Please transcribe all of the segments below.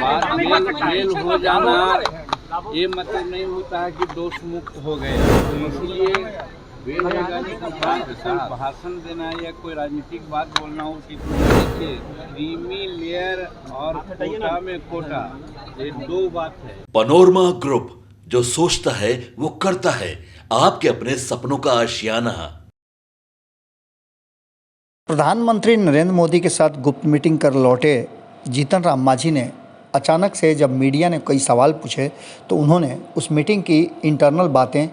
बात मेल हो जाना ये मतलब नहीं होता है कि दोष मुक्त हो गए। तो इसलिए वेल लगाने के बाद कोई भाषण देना या कोई राजनीतिक बात बोलना उचित नहीं है। क्रीमी लेयर और कोटा में कोटा ये दो बात है। पनोरमा ग्रुप, जो सोचता है वो करता है। आपके अपने सपनों का आशियाना। प्रधानमंत्री नरेंद्र मोदी के साथ गुप्त मीटिंग कर लौटे जीतन राम मांझी ने अचानक से जब मीडिया ने कई सवाल पूछे तो उन्होंने उस मीटिंग की इंटरनल बातें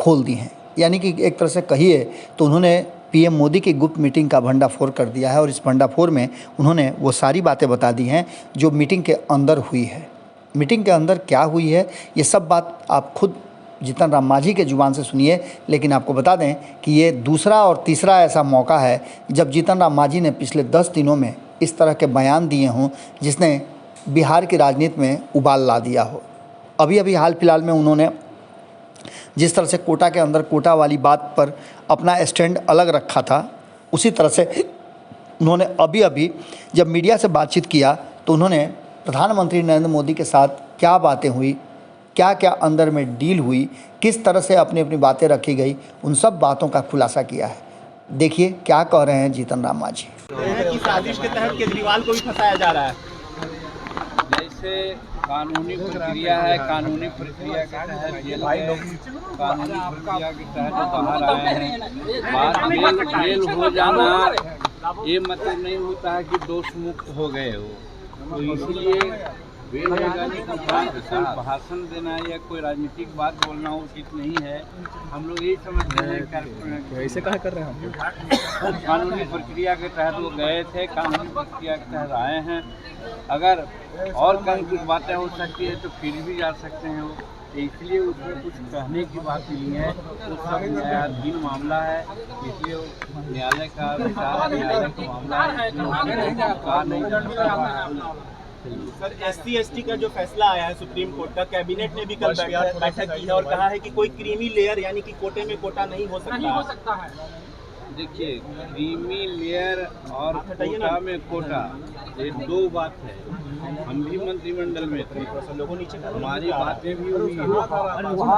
खोल दी हैं। यानी कि एक तरह से कहिए तो उन्होंने पीएम मोदी की गुप्त मीटिंग का भंडाफोड़ कर दिया है और इस भंडाफोड़ में उन्होंने वो सारी बातें बता दी हैं जो मीटिंग के अंदर हुई है। मीटिंग के अंदर क्या हुई है ये सब बात आप खुद जीतन राम मांझी के जुबान से सुनिए। लेकिन आपको बता दें कि ये दूसरा और तीसरा ऐसा मौका है जब जीतन राम मांझी ने पिछले 10 दिनों में इस तरह के बयान दिए हों जिसने बिहार की राजनीति में उबाल ला दिया हो। अभी हाल फिलहाल में उन्होंने जिस तरह से कोटा के अंदर कोटा वाली बात पर अपना स्टैंड अलग रखा था, उसी तरह से उन्होंने अभी जब मीडिया से बातचीत किया तो उन्होंने प्रधानमंत्री नरेंद्र मोदी के साथ क्या बातें हुई, क्या क्या अंदर में डील हुई, किस तरह से अपनी अपनी बातें रखी गई, उन सब बातों का खुलासा किया है। देखिए क्या कह रहे हैं जीतन राम मांझी। कि साजिश के तहत केजरीवाल को भी फंसाया जा रहा है। जैसे कानूनी प्रक्रिया है, कानूनी प्रक्रिया के तहत जेल है, कानूनी प्रक्रिया के तहत बाहर आए हैं। बात मेल हो जाना ये मतलब नहीं होता है कि दोष मुक्त हो गए हो। तो इसलिए वेल लगाने के बाद कोई भाषण देना या कोई राजनीतिक बात बोलना उचित नहीं है। हम लोग यही समझते हैं ऐसे कहा कर रहे हैं हम। कानूनी प्रक्रिया के तहत वो गए थे, कानूनी प्रक्रिया के तहत आए हैं। अगर और कहीं कुछ बातें हो सकती है तो फिर भी जा सकते हैं वो। तो इसलिए उसमें कुछ कहने की बात नहीं है। वो सब न्यायाधीन मामला है, इसलिए न्यायालय का विचार न्यायालय का मामला है। सर SC/ST का जो फैसला आया है सुप्रीम कोर्ट का, कैबिनेट ने भी कल बैठक की है और कहा है कि कोई क्रीमी लेयर यानी कि कोटे में कोटा नहीं हो सकता है। देखिए, क्रीमी लेयर और कोटा में कोटा ये दो बात है। हम भी मंत्रिमंडल में थे, हमारी बातें भी हुई हैं।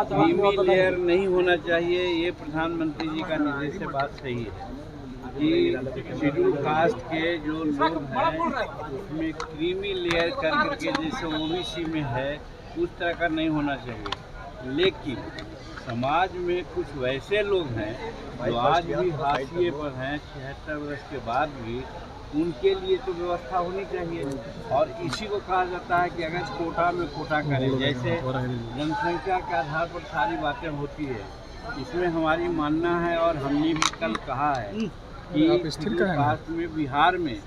क्रीमी लेयर नहीं होना चाहिए, ये प्रधानमंत्री जी का निर्देश से बात सही है कि शेड्यूल कास्ट के जो लोग हैं उसमें क्रीमी लेयर कर करके जैसे OBC में है उस तरह का नहीं होना चाहिए। लेकिन समाज में कुछ वैसे लोग हैं जो आज भी हाशिए पर हैं 76 वर्ष के बाद भी, उनके लिए तो व्यवस्था होनी चाहिए। और इसी को कहा जाता है कि अगर कोटा में कोटा करें, जैसे जनसंख्या के आधार पर सारी बातें होती है, इसमें हमारी मानना है और हमने भी कल कहा है कि कास्ट में बिहार में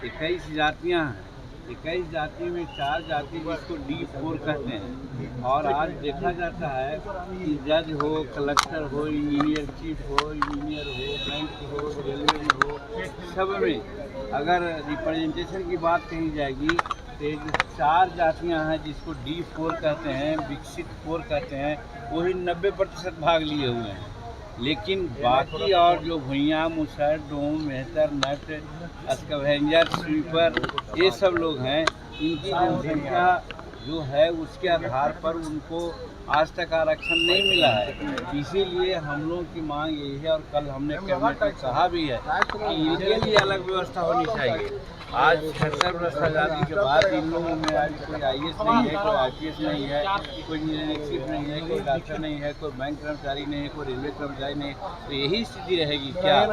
21 जातियाँ हैं। 21 जाति में 4 जाति जिसको D4 कहते हैं। और आज देखा जाता है कि जज हो, कलेक्टर हो, इंजीनियर चीफ हो, इंजीनियर हो, बैंक हो, रेलवे में हो, सब में अगर रिप्रेजेंटेशन की बात कही जाएगी तो 4 जातियां हैं जिसको D4 कहते हैं, विकसित 4 कहते हैं, वही 90% भाग लिए हुए हैं। लेकिन बाकी और जो भुइयाँ, मुसहर, डोम, मेहतर, नट, स्कैवेंजर, स्वीपर, ये सब लोग हैं, इनकी जनसंख्या जो है उसके आधार पर उनको आज तक आरक्षण नहीं मिला है। इसीलिए हम लोगों की मांग यही है और कल हमने कैबिनेट में कहा भी है कि इनके लिए अलग व्यवस्था होनी चाहिए। आज 76 वर्ष आज़ादी के बाद इन लोगों में आज कोई IAS नहीं है, कोई IPS नहीं है, कोई इंजीनियरिंग चीफ नहीं है, कोई डॉक्टर नहीं है, कोई बैंक कर्मचारी नहीं है, कोई रेलवे कर्मचारी नहीं है। तो यही स्थिति रहेगी क्या?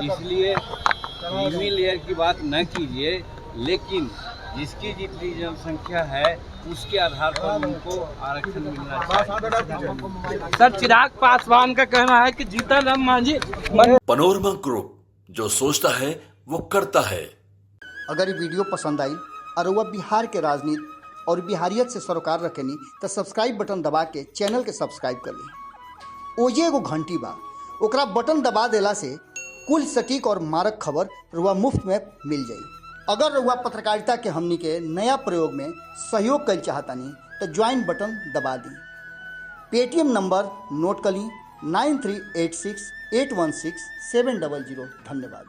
इसलिए क्रीमी लेयर की बात न कीजिए, लेकिन जिसकी जितनी जनसंख्या है उसके आधार पर उनको आरक्षण मिलना चाहिए। सर, चिराग पासवान का कहना है कि जीतन राम मांझी। पनोरमा ग्रुप, जो सोचता है वो करता है। अगर ये वीडियो पसंद आई और वह बिहार के राजनीति और बिहारियत से सरोकार रखेनी तो सब्सक्राइब बटन दबा के चैनल के सब्सक्राइब कर ली। ओजे एगो घंटी बा, ओकरा बटन दबा देला से कुल सटीक और मारक खबर रुआ मुफ्त में मिल जाई। अगर रुआ पत्रकारिता के हमनी के नया प्रयोग में सहयोग कर चाहतानी तो ज्वाइन बटन दबा दी। पेटीएम नंबर नोट कर ली 9386 816 700। धन्यवाद।